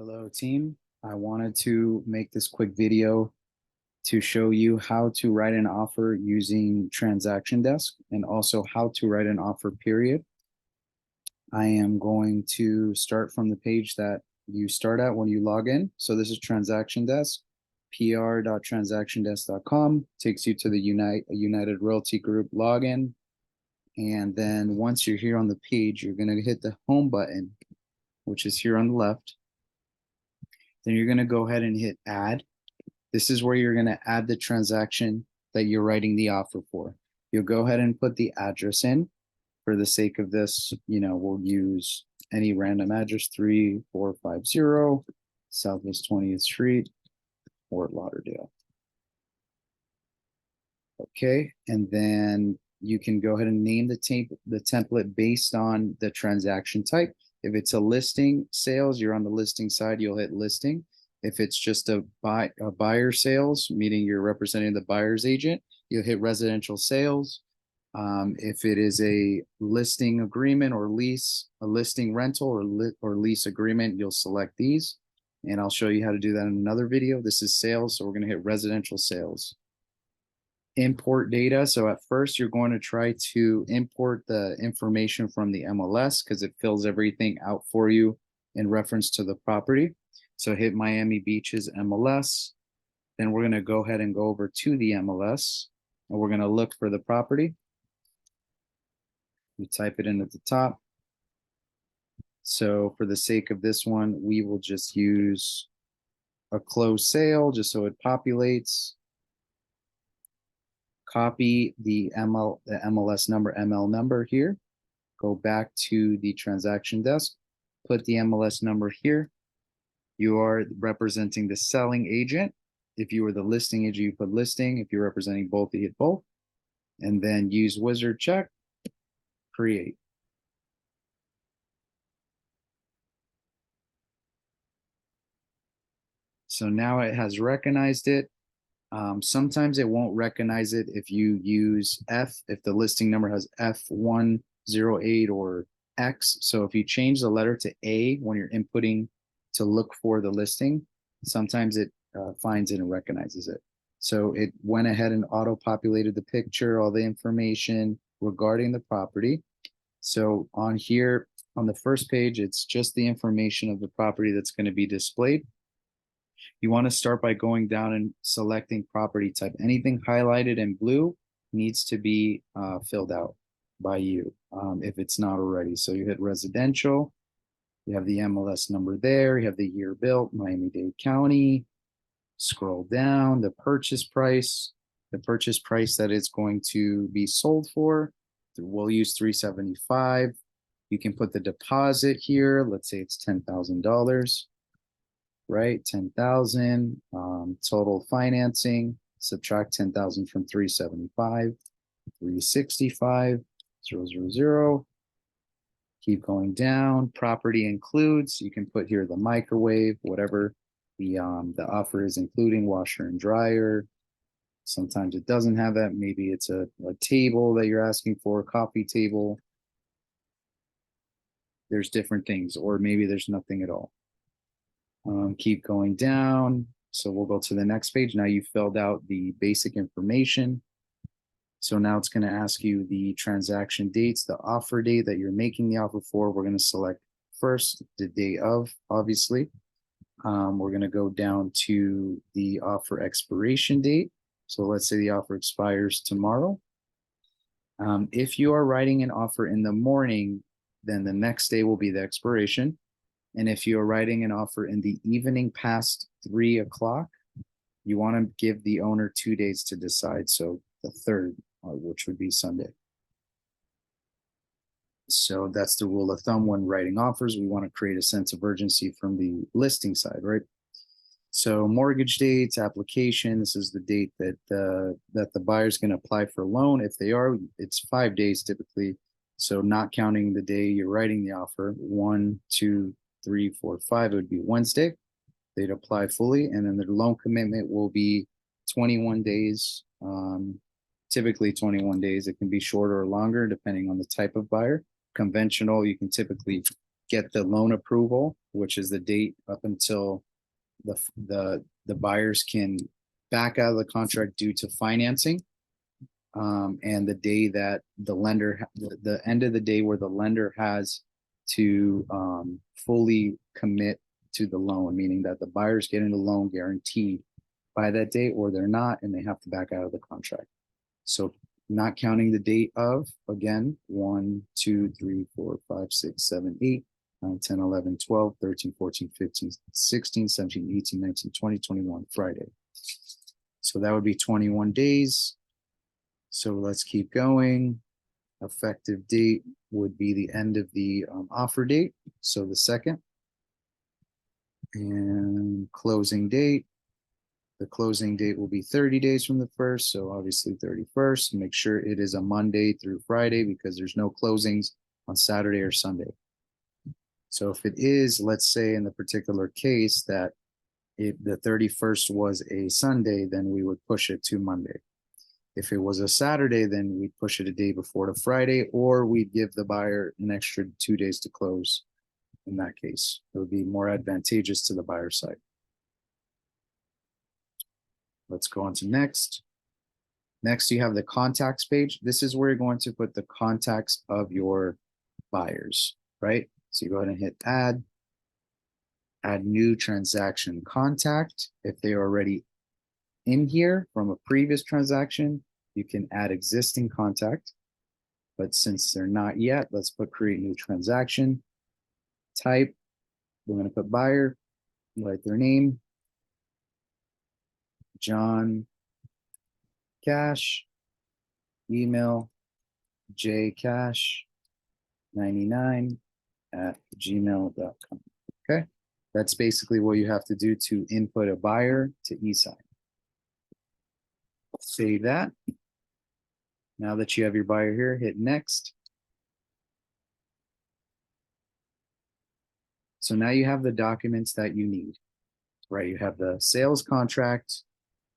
Hello, team. I wanted to make this quick video to show you how to write an offer using Transaction Desk and also how to write an offer period. I am going to start from the page that you start at when you log in. So this is Transaction Desk, pr.transactiondesk.com, takes you to the United Realty Group login. And then once you're here on the page, you're going to hit the home button, which is here on the left. Then you're going to go ahead and hit add. This is where you're going to add the transaction that you're writing the offer for. You'll go ahead and put the address in. For the sake of this, we'll use any random address, 3450 Southwest 20th Street, Fort Lauderdale. Okay, and then you can go ahead and name the template based on the transaction type. If it's a listing sales, you're on the listing side, you'll hit listing. If it's just a buyer sales, meaning you're representing the buyer's agent, you'll hit residential sales. If it is a listing agreement or lease, a listing rental or lease agreement, you'll select these. And I'll show you how to do that in another video. This is sales, so we're going to hit residential sales. Import data. So at first you're going to try to import the information from the MLS because it fills everything out for you in reference to the property. So hit Miami Beaches MLS. Then we're going to go ahead and go over to the MLS and we're going to look for the property. You type it in at the top. So for the sake of this one, we will just use a closed sale just so it populates. Copy the MLS number, ML number here. Go back to the transaction desk. Put the MLS number here. You are representing the selling agent. If you were the listing agent, you put listing. If you're representing both, you hit both. And then use wizard check. Create. So now it has recognized it. Sometimes it won't recognize it if you use if the listing number has F108 or X. So if you change the letter to A when you're inputting to look for the listing, sometimes it finds it and recognizes it. So it went ahead and auto-populated the picture, all the information regarding the property. So on here, on the first page, it's just the information of the property that's going to be displayed. You want to start by going down and selecting property type. Anything highlighted in blue needs to be filled out by you if it's not already. So you hit residential. You have the MLS number there. You have the year built, Miami-Dade County. Scroll down, the purchase price that it's going to be sold for. We'll use $375. You can put the deposit here. Let's say it's $10,000. Right, 10,000 total financing, subtract 10,000 from 375, 365, 000. Keep going down. Property includes, you can put here the microwave, whatever the offer is, including washer and dryer. Sometimes it doesn't have that. Maybe it's a table that you're asking for, a coffee table. There's different things, or maybe there's nothing at all. Keep going down. So we'll go to the next page. Now you filled out the basic information. So now it's going to ask you the transaction dates, the offer date that you're making the offer for. We're going to select first the day of, obviously. We're going to go down to the offer expiration date. So let's say the offer expires tomorrow. If you are writing an offer in the morning, then the next day will be the expiration. And if you're writing an offer in the evening past 3 o'clock, you want to give the owner 2 days to decide. So the 3rd, which would be Sunday. So that's the rule of thumb when writing offers. We want to create a sense of urgency from the listing side, right? So mortgage dates, application. This is the date that the buyer's going to apply for a loan. If they are, it's 5 days typically. So not counting the day you're writing the offer, 1, 2, 3, 4, 5, it would be Wednesday. They'd apply fully, and then the loan commitment will be 21 days. Typically 21 days. It can be shorter or longer depending on the type of buyer. Conventional, you can typically get the loan approval, which is the date up until the buyers can back out of the contract due to financing. And the day that the lender, the end of the day where the lender has to fully commit to the loan, meaning that the buyer's getting the loan guaranteed by that date, or they're not, and they have to back out of the contract. So not counting the date of, again, 1, 2, 3, 4, 5, 6, 7, 8, 9, 10, 11, 12, 13, 14, 15, 16, 17, 18, 19, 20, 21, Friday. So that would be 21 days. So let's keep going. Effective date would be the end of the offer date, so the 2nd. And closing date. The closing date will be 30 days from the 1st, so obviously 31st. Make sure it is a Monday through Friday because there's no closings on Saturday or Sunday. So if it is, let's say in the particular case that the 31st was a Sunday, then we would push it to Monday. If it was a Saturday, then we'd push it a day before to Friday, or we'd give the buyer an extra 2 days to close. In that case, it would be more advantageous to the buyer side. Let's go on to next. Next, you have the contacts page. This is where you're going to put the contacts of your buyers, right? So you go ahead and hit add new transaction contact. If they are already in here from a previous transaction, you can add existing contact. But since they're not yet, let's put create new transaction. Type, we're going to put buyer, write their name, John Cash, email jcash99@gmail.com. Okay, that's basically what you have to do to input a buyer to eSign. Save that. Now that you have your buyer here, hit next. So now you have the documents that you need, right? You have the sales contract.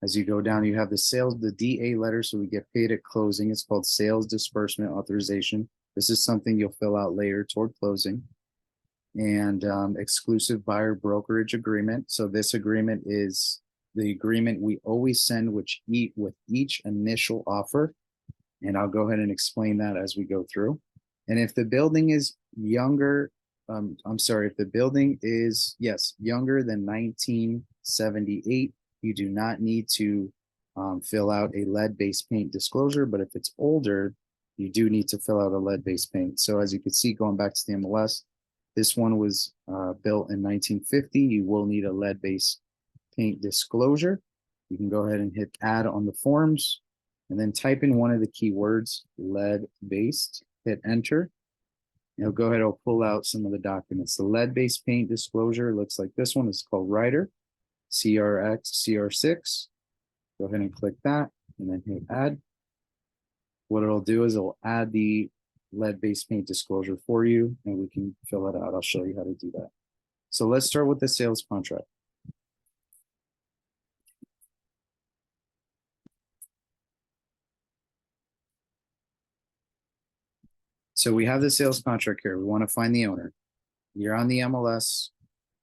As you go down, you have the sales, the DA letter, so we get paid at closing. It's called sales disbursement authorization. This is something you'll fill out later toward closing. And exclusive buyer brokerage agreement. So this agreement is the agreement we always send with each initial offer. And I'll go ahead and explain that as we go through. And if the building is younger, if the building is, yes, younger than 1978, you do not need to fill out a lead-based paint disclosure, but if it's older, you do need to fill out a lead-based paint. So as you can see, going back to the MLS, this one was built in 1950. You will need a lead-based paint disclosure. You can go ahead and hit add on the forms and then type in one of the keywords, lead-based, hit enter. It'll go ahead and pull out some of the documents. The lead-based paint disclosure looks like this one. It's called Ryder, CR6. Go ahead and click that and then hit add. What it'll do is it'll add the lead-based paint disclosure for you and we can fill it out. I'll show you how to do that. So let's start with the sales contract. So we have the sales contract here. We want to find the owner. You're on the MLS.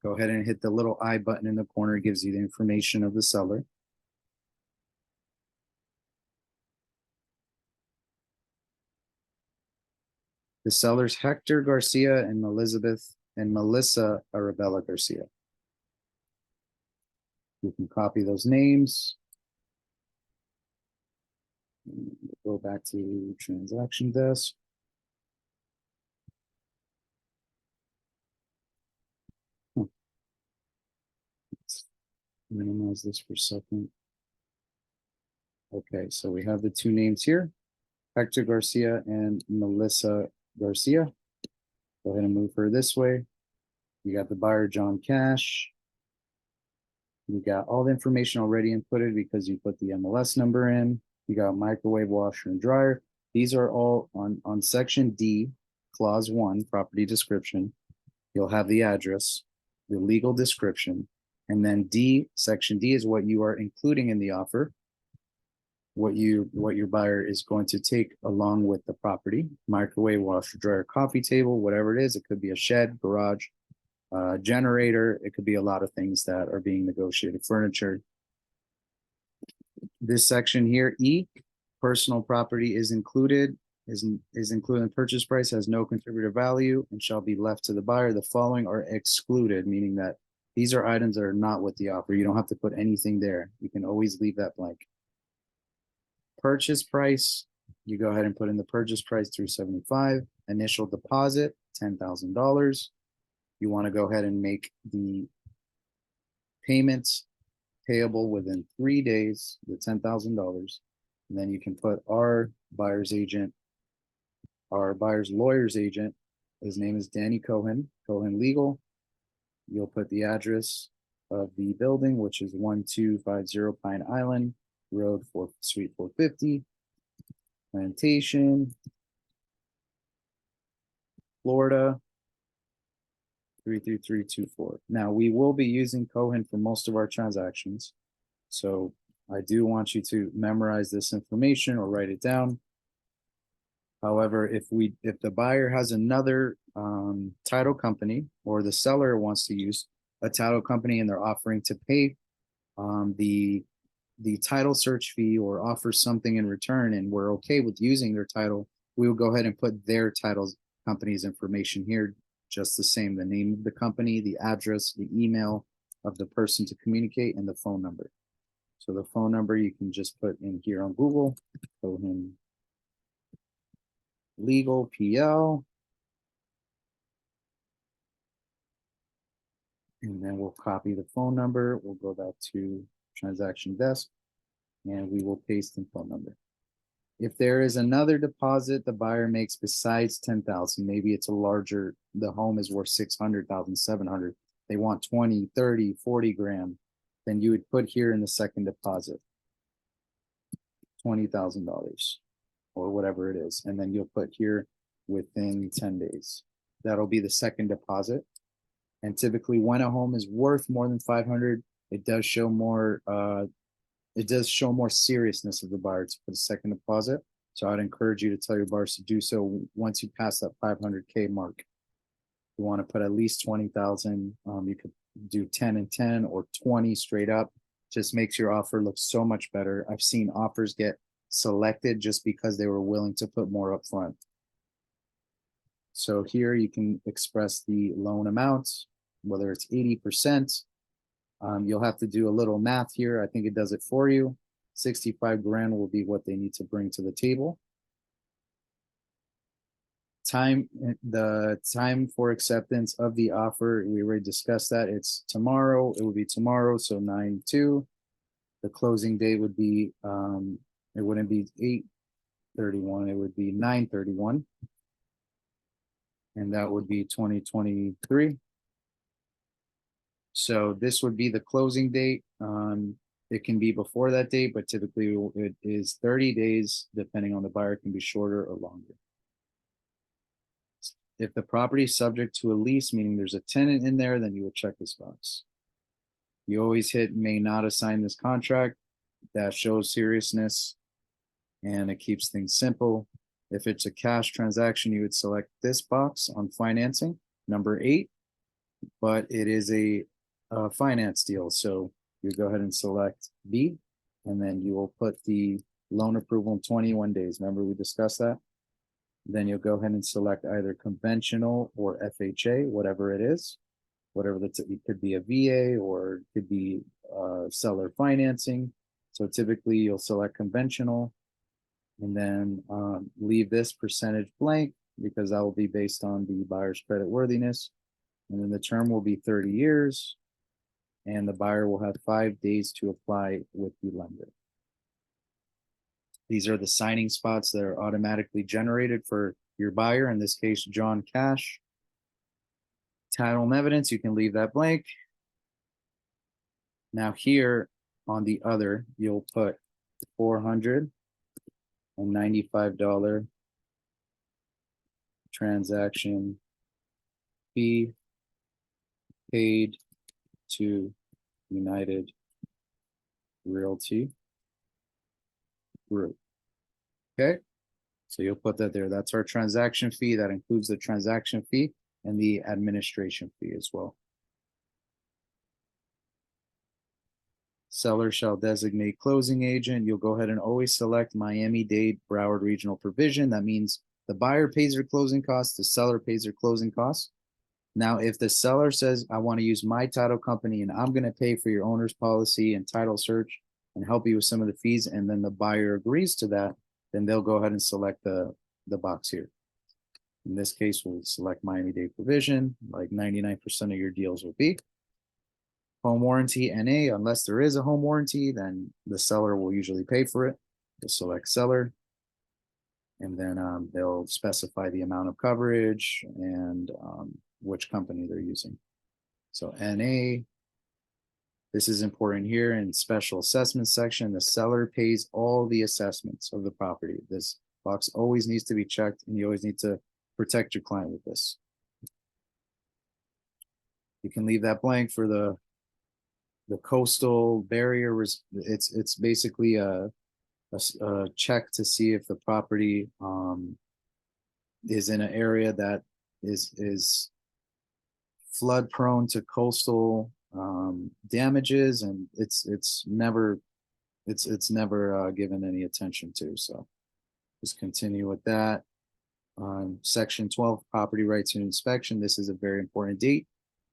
Go ahead and hit the little I button in the corner. It gives you the information of the seller. The sellers Hector Garcia and Melissa Arabella Garcia. You can copy those names. Go back to transaction desk. Let's minimize this for a second. Okay, so we have the two names here, Hector Garcia and Melissa Garcia. Go ahead and move her this way. You got the buyer, John Cash. You got all the information already inputted because you put the MLS number in. You got microwave, washer, and dryer. These are all on section D, clause 1, property description. You'll have the address, the legal description, and then D, section D is what you are including in the offer. what your buyer is going to take along with the property: microwave, washer, dryer, coffee table, whatever it is. It could be a shed, garage, generator. It could be a lot of things that are being negotiated. Furniture. This section here, E, personal property is included, is included in the purchase price, has no contributor value, and shall be left to the buyer. The following are excluded, meaning that these are items that are not with the offer. You don't have to put anything there. You can always leave that blank. Purchase price, you go ahead and put in the purchase price, $375. Initial deposit, $10,000. You want to go ahead and make the payments payable within 3 days, the $10,000. And then you can put our buyer's agent, our buyer's lawyer's agent. His name is Danny Cohen, Cohen Legal. You'll put the address of the building, which is 1250 Pine Island Road, Suite 450, Plantation, Florida, 33324. Now, we will be using Cohen for most of our transactions. So I do want you to memorize this information or write it down. However, if the buyer has another title company, or the seller wants to use a title company and they're offering to pay the title search fee or offer something in return, and we're okay with using their title, we will go ahead and put their title company's information here just the same: the name of the company, the address, the email of the person to communicate, and the phone number. So the phone number you can just put in here on Google, Cohen Legal PL. And then we'll copy the phone number. We'll go back to transaction desk and we will paste in phone number. If there is another deposit the buyer makes besides 10,000, maybe it's a larger, the home is worth 600,000, 700. They want 20, 30, 40 grand. Then you would put here in the second deposit, $20,000 or whatever it is. And then you'll put here within 10 days. That'll be the second deposit. And typically when a home is worth more than 500, it does show more seriousness of the buyer to put a second deposit. So I'd encourage you to tell your buyers to do so once you pass that 500K mark. You want to put at least 20,000. You could do 10 and 10 or 20 straight up. Just makes your offer look so much better. I've seen offers get selected just because they were willing to put more up front. So here you can express the loan amounts, whether it's 80%. You'll have to do a little math here. I think it does it for you. 65 grand will be what they need to bring to the table. The time for acceptance of the offer, we already discussed that. It's tomorrow. It will be tomorrow, so 9/2. The closing date would be, it wouldn't be 8/31, it would be 9/31. And that would be 2023. So this would be the closing date. It can be before that date, but typically it is 30 days, depending on the buyer. It can be shorter or longer. If the property is subject to a lease, meaning there's a tenant in there, then you would check this box. You always hit may not assign this contract. That shows seriousness and it keeps things simple. If it's a cash transaction, you would select this box on financing, number 8, but it is a finance deal. So you go ahead and select B, and then you will put the loan approval in 21 days. Remember we discussed that? Then you'll go ahead and select either conventional or FHA, whatever it is. Whatever it could be a VA or it could be seller financing. So typically you'll select conventional and then leave this percentage blank because that will be based on the buyer's credit worthiness. And then the term will be 30 years and the buyer will have 5 days to apply with the lender. These are the signing spots that are automatically generated for your buyer, in this case, John Cash. Title and evidence, you can leave that blank. Now here on the other, you'll put $495 transaction fee paid to United Realty. through. Okay, so you'll put that there. That's our transaction fee. That includes the transaction fee and the administration fee as well. Seller shall designate closing agent. You'll go ahead and always select Miami-Dade Broward Regional Provision. That means the buyer pays their closing costs, the seller pays their closing costs. Now, if the seller says, I want to use my title company and I'm going to pay for your owner's policy and title search and help you with some of the fees, and then the buyer agrees to that, then they'll go ahead and select the box here. In this case, we'll select Miami-Dade Provision, like 99% of your deals will be. Home warranty NA, unless there is a home warranty, then the seller will usually pay for it. We'll select seller. And then they'll specify the amount of coverage and which company they're using. So NA, this is important here in special assessment section. The seller pays all the assessments of the property. This box always needs to be checked, and you always need to protect your client with this. You can leave that blank for the coastal barrier. It's basically a check to see if the property is in an area that is flood prone to coastal damages, and it's never given any attention to. So just continue with that. Section 12, property rights and inspection. This is a very important date.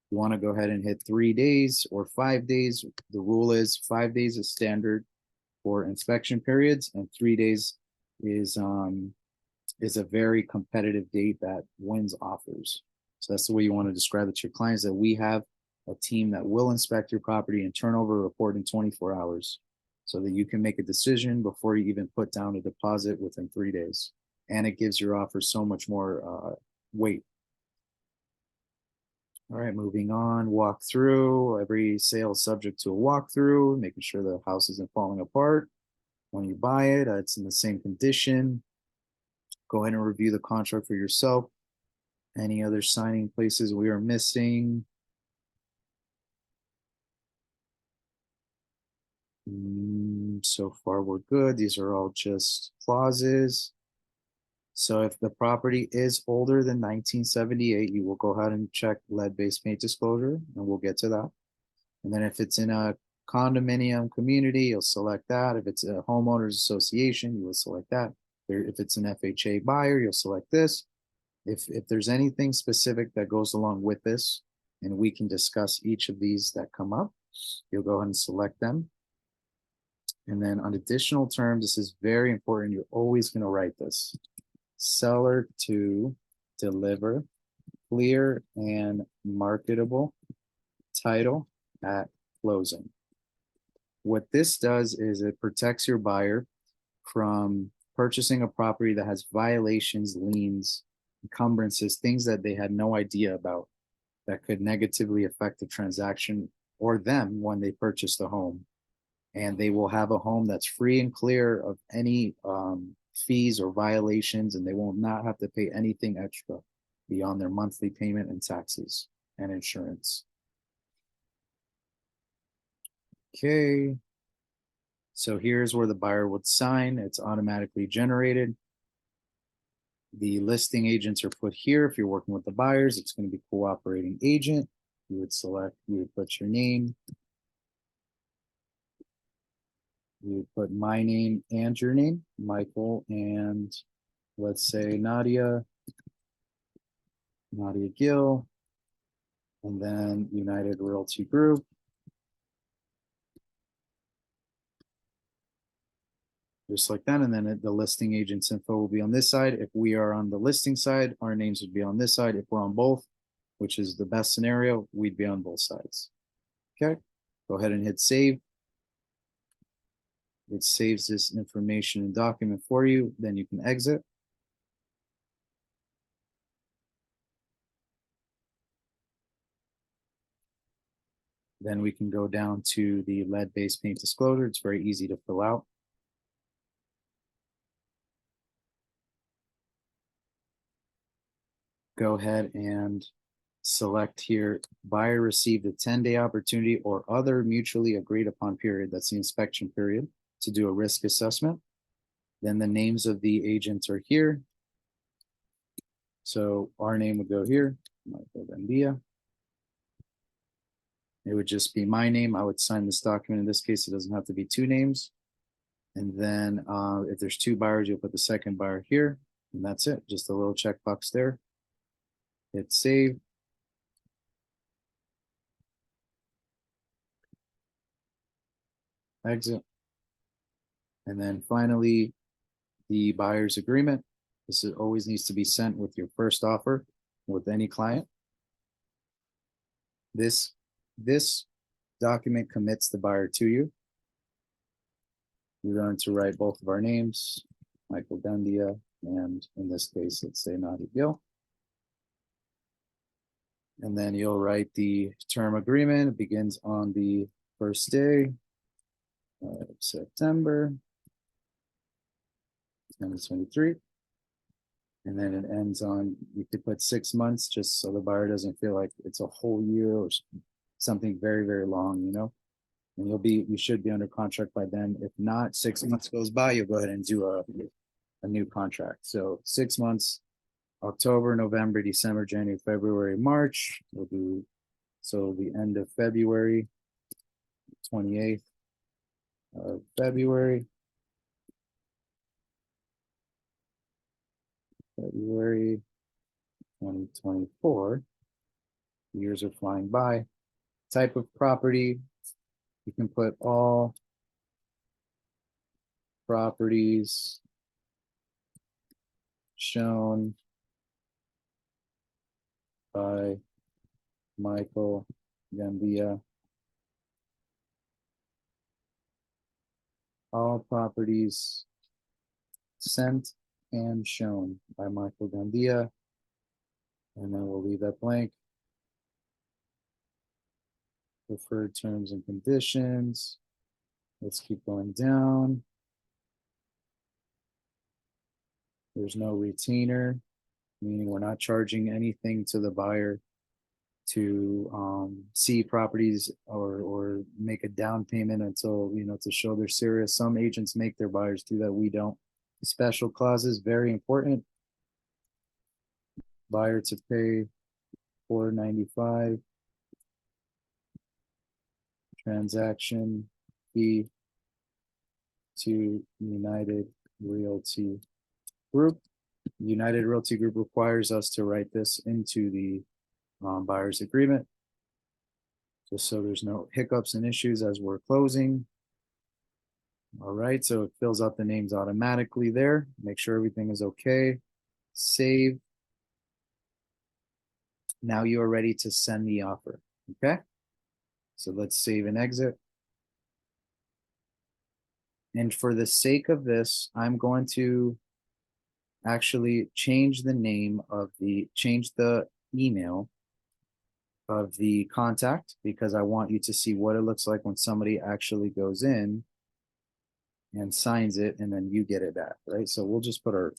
You want to go ahead and hit 3 days or 5 days. The rule is 5 days is standard for inspection periods, and 3 days is a very competitive date that wins offers. So that's the way you want to describe it to your clients, that we have a team that will inspect your property and turn over a report in 24 hours so that you can make a decision before you even put down a deposit within 3 days. And it gives your offer so much more weight. All right, moving on, walkthrough. Every sale is subject to a walkthrough, making sure the house isn't falling apart. When you buy it, it's in the same condition. Go ahead and review the contract for yourself. Any other signing places we are missing? So far, we're good. These are all just clauses. So if the property is older than 1978, you will go ahead and check lead-based paint disclosure, and we'll get to that. And then if it's in a condominium community, you'll select that. If it's a homeowners association, you will select that. If it's an FHA buyer, you'll select this. If there's anything specific that goes along with this, and we can discuss each of these that come up, you'll go ahead and select them. And then on additional terms, this is very important. You're always going to write this. Seller to deliver clear and marketable title at closing. What this does is it protects your buyer from purchasing a property that has violations, liens, encumbrances, things that they had no idea about that could negatively affect the transaction or them when they purchase the home. And they will have a home that's free and clear of any fees or violations, and they will not have to pay anything extra beyond their monthly payment and taxes and insurance. Okay, so here's where the buyer would sign. It's automatically generated. The listing agents are put here. If you're working with the buyers, it's going to be cooperating agent. You would put your name. You would put my name and your name, Michael, and let's say Nadia Gill, and then United Realty Group. Just like that, and then the listing agent's info will be on this side. If we are on the listing side, our names would be on this side. If we're on both, which is the best scenario, we'd be on both sides. Okay, go ahead and hit save. It saves this information and document for you. Then you can exit. Then we can go down to the lead-based paint disclosure. It's very easy to fill out. Go ahead and select here, buyer received a 10-day opportunity or other mutually agreed upon period. That's the inspection period to do a risk assessment. Then the names of the agents are here. So our name would go here, Michael Gandia. It would just be my name. I would sign this document. In this case, it doesn't have to be two names. And then if there's two buyers, you'll put the second buyer here. And that's it. Just a little checkbox there. Hit save. Exit. And then finally, the buyer's agreement. This always needs to be sent with your first offer with any client. This document commits the buyer to you. We're going to write both of our names, Michael Gandia, and in this case, let's say Nadi Gill. And then you'll write the term agreement. It begins on the first day of September 2023. And then it ends on, you could put 6 months just so the buyer doesn't feel like it's a whole year or something very, very long, you know? And you should be under contract by then. If not, 6 months goes by, you'll go ahead and do a new contract. So 6 months, October, November, December, January, February, March. We'll do, so the end of February, 28th of February. February 2024. Years are flying by. Type of property, you can put all properties shown by Michael Gandia. All properties sent and shown by Michael Gandia. And then we'll leave that blank. Preferred terms and conditions. Let's keep going down. There's no retainer, meaning we're not charging anything to the buyer to see properties or make a down payment until, you know, to show they're serious. Some agents make their buyers do that. We don't. Special clauses, very important. Buyer to pay $495. Transaction fee to United Realty Group. United Realty Group requires us to write this into the buyer's agreement, just so there's no hiccups and issues as we're closing. All right, so it fills out the names automatically there. Make sure everything is okay. Save. Now you are ready to send the offer, okay? So let's save and exit. And for the sake of this, I'm going to actually change the name of change the email of the contact, because I want you to see what it looks like when somebody actually goes in and signs it and then you get it back, right? So we'll just put our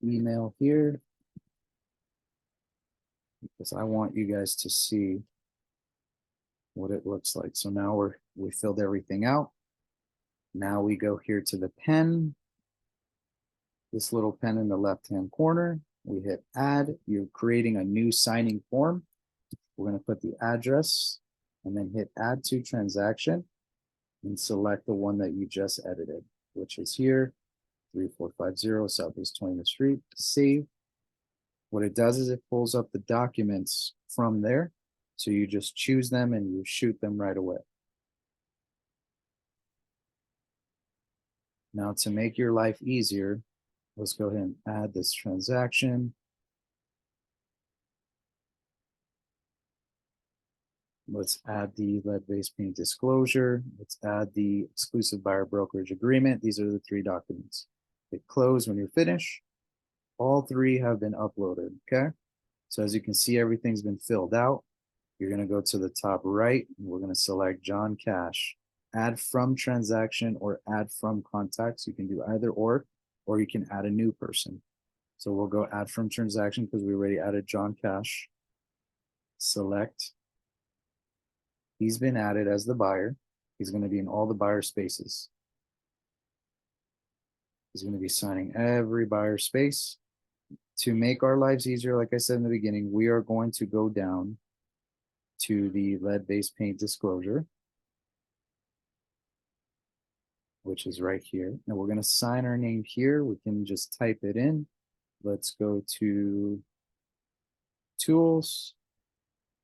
email here because I want you guys to see what it looks like. So now we filled everything out. Now we go here to the pen, this little pen in the left-hand corner. We hit add. You're creating a new signing form. We're going to put the address and then hit add to transaction and select the one that you just edited, which is here, 3450 Southeast 20th Street. Save. What it does is it pulls up the documents from there. So you just choose them and you shoot them right away. Now to make your life easier, let's go ahead and add this transaction. Let's add the lead-based paint disclosure. Let's add the exclusive buyer brokerage agreement. These are the three documents. Hit close when you're finished. All three have been uploaded, okay? So as you can see, everything's been filled out. You're gonna go to the top right, and we're gonna select John Cash. Add from transaction or add from contacts. You can do either or you can add a new person. So we'll go add from transaction because we already added John Cash. Select. He's been added as the buyer. He's going to be in all the buyer spaces. He's going to be signing every buyer space. To make our lives easier, like I said in the beginning, we are going to go down to the lead-based paint disclosure, which is right here. And we're going to sign our name here. We can just type it in. Let's go to tools.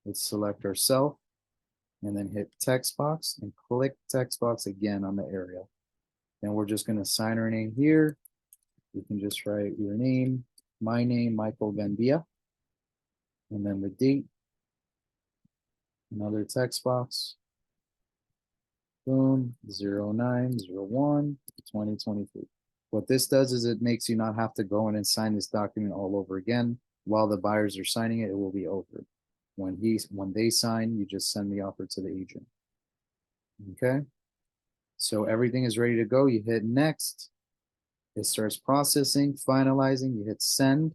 Let's select ourself and then hit text box and click text box again on the area. Then we're just going to sign our name here. You can just write your name, my name, Michael Gandia, and then the date. Another text box. Boom, 09/01/2023. What this does is it makes you not have to go in and sign this document all over again. While the buyers are signing it, it will be over. When they sign, you just send the offer to the agent. Okay. So everything is ready to go. You hit next. It starts processing, finalizing. You hit send,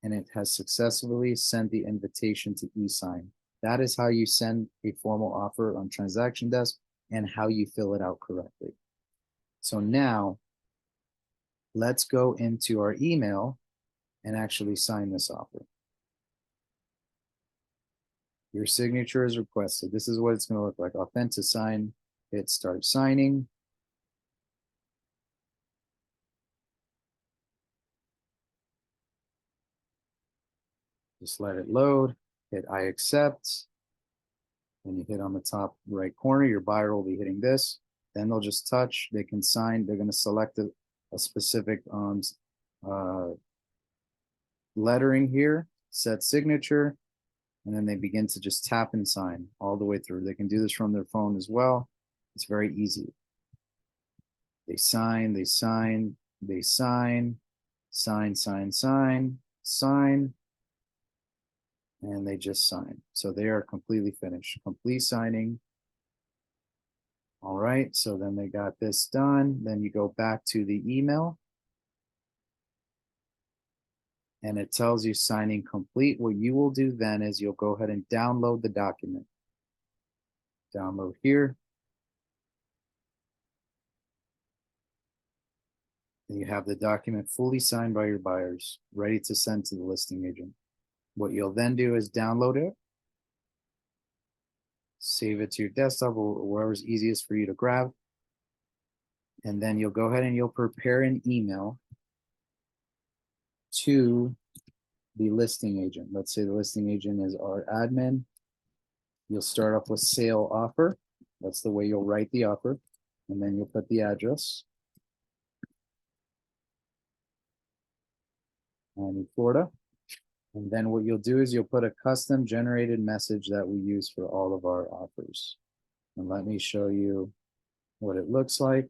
and it has successfully sent the invitation to e-sign. That is how you send a formal offer on Transaction Desk and how you fill it out correctly. So now let's go into our email and actually sign this offer. Your signature is requested. This is what it's going to look like. Authentic sign. Hit start signing. Just let it load. Hit I accept. When you hit on the top right corner, your buyer will be hitting this. Then they'll just touch. They can sign. They're going to select a specific lettering here, set signature, and then they begin to just tap and sign all the way through. They can do this from their phone as well. It's very easy. They sign, they sign, they sign, sign, sign, sign, sign, and they just sign. So they are completely finished. Complete signing. All right, so then they got this done. Then you go back to the email. And it tells you signing complete. What you will do then is you'll go ahead and download the document. Download here. And you have the document fully signed by your buyers, ready to send to the listing agent. What you'll then do is download it, save it to your desktop or wherever's easiest for you to grab. And then you'll go ahead and you'll prepare an email to the listing agent. Let's say the listing agent is our admin. You'll start off with sale offer. That's the way you'll write the offer. And then you'll put the address. Miami, Florida. And then what you'll do is you'll put a custom generated message that we use for all of our offers. And let me show you what it looks like.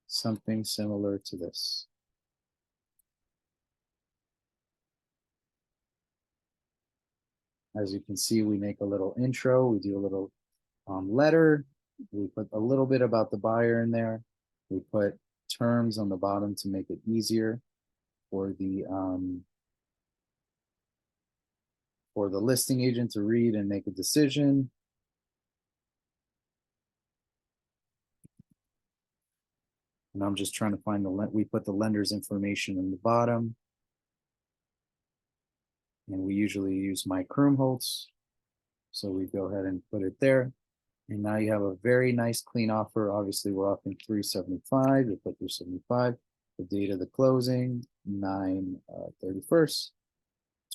Something similar to this. As you can see, we make a little intro. We do a little letter. We put a little bit about the buyer in there. We put terms on the bottom to make it easier for the listing agent to read and make a decision. And I'm just trying to find we put the lender's information in the bottom. And we usually use Mike Krumholtz. So we go ahead and put it there. And now you have a very nice clean offer. Obviously, we're offering $375. You put $375. The date of the closing, 9/31.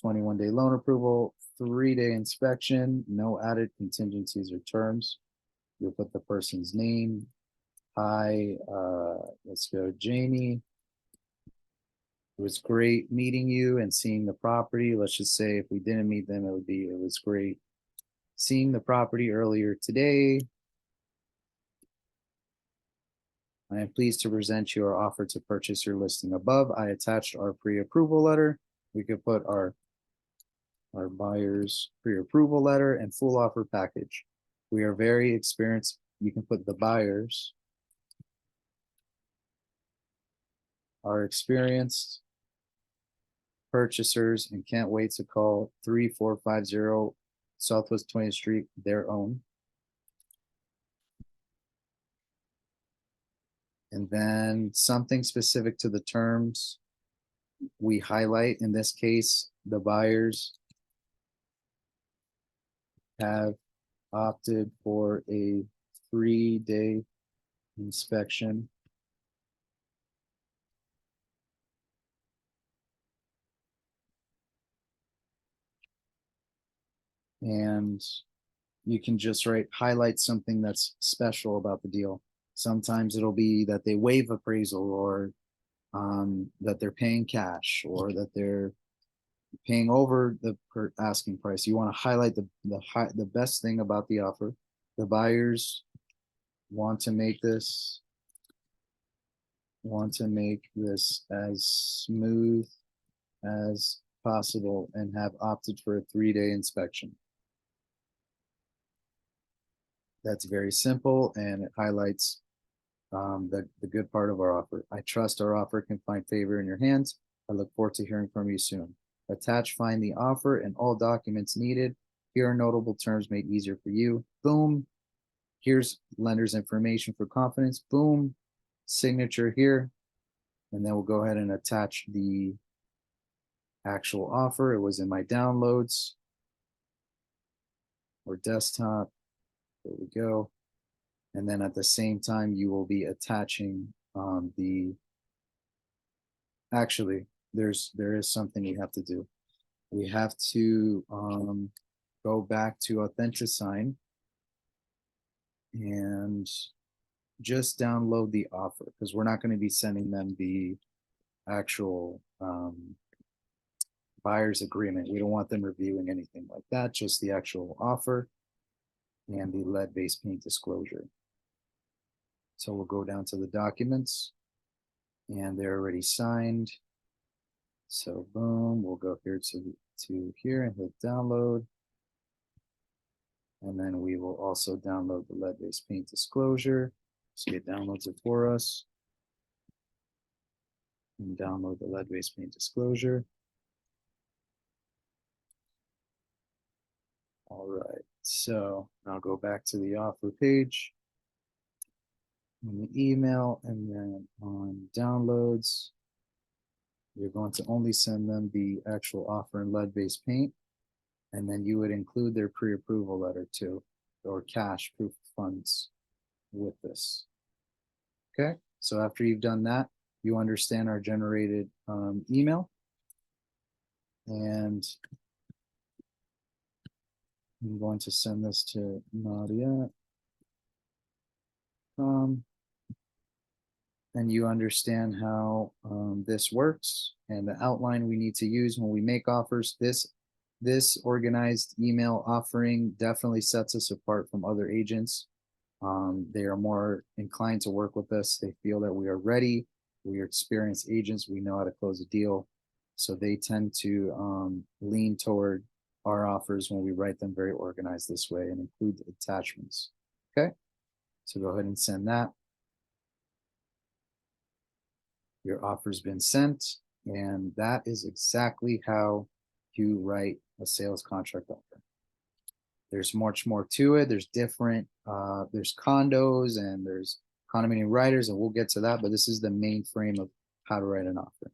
21-day loan approval, 3-day inspection, no added contingencies or terms. You'll put the person's name. Hi, let's go, Jamie. It was great meeting you and seeing the property. Let's just say if we didn't meet them, it was great seeing the property earlier today. I am pleased to present you our offer to purchase your listing above. I attached our pre-approval letter. We could put our buyer's pre-approval letter and full offer package. We are very experienced. You can put the buyers are experienced purchasers and can't wait to call 3450 Southwest 20th Street their own. And then something specific to the terms, we highlight, in this case, the buyers have opted for a 3-day inspection. And you can just highlight something that's special about the deal. Sometimes it'll be that they waive appraisal, or that they're paying cash, or that they're paying over the asking price. You want to highlight the best thing about the offer. The buyers want to make this as smooth as possible and have opted for a 3-day inspection. That's very simple, and it highlights the good part of our offer. I trust our offer can find favor in your hands. I look forward to hearing from you soon. Attach, find the offer and all documents needed. Here are notable terms made easier for you. Boom. Here's lender's information for confidence. Boom. Signature here. And then we'll go ahead and attach the actual offer. It was in my downloads or desktop. There we go. And then at the same time, you will be attaching actually, there is something we have to do. We have to go back to AuthentiSign and just download the offer, because we're not going to be sending them the actual buyer's agreement. We don't want them reviewing anything like that, just the actual offer and the lead-based paint disclosure. So we'll go down to the documents, and they're already signed. So boom, we'll go here to here and hit download. And then we will also download the lead-based paint disclosure. So it downloads it for us. And download the lead-based paint disclosure. All right, so I'll go back to the offer page. On the email, and then on downloads, you're going to only send them the actual offer in lead-based paint, and then you would include their pre-approval letter too, or cash proof of funds with this. Okay, so after you've done that, you understand our generated email, and I'm going to send this to Nadia. And you understand how this works and the outline we need to use when we make offers. This organized email offering definitely sets us apart from other agents. They are more inclined to work with us. They feel that we are ready. We are experienced agents. We know how to close a deal. So they tend to lean toward our offers when we write them very organized this way and include attachments. Okay, so go ahead and send that. Your offer's been sent, and that is exactly how you write a sales contract offer. There's much more to it. There's different, there's condos and there's condominium writers, and we'll get to that, but this is the main frame of how to write an offer.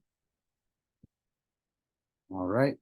All right,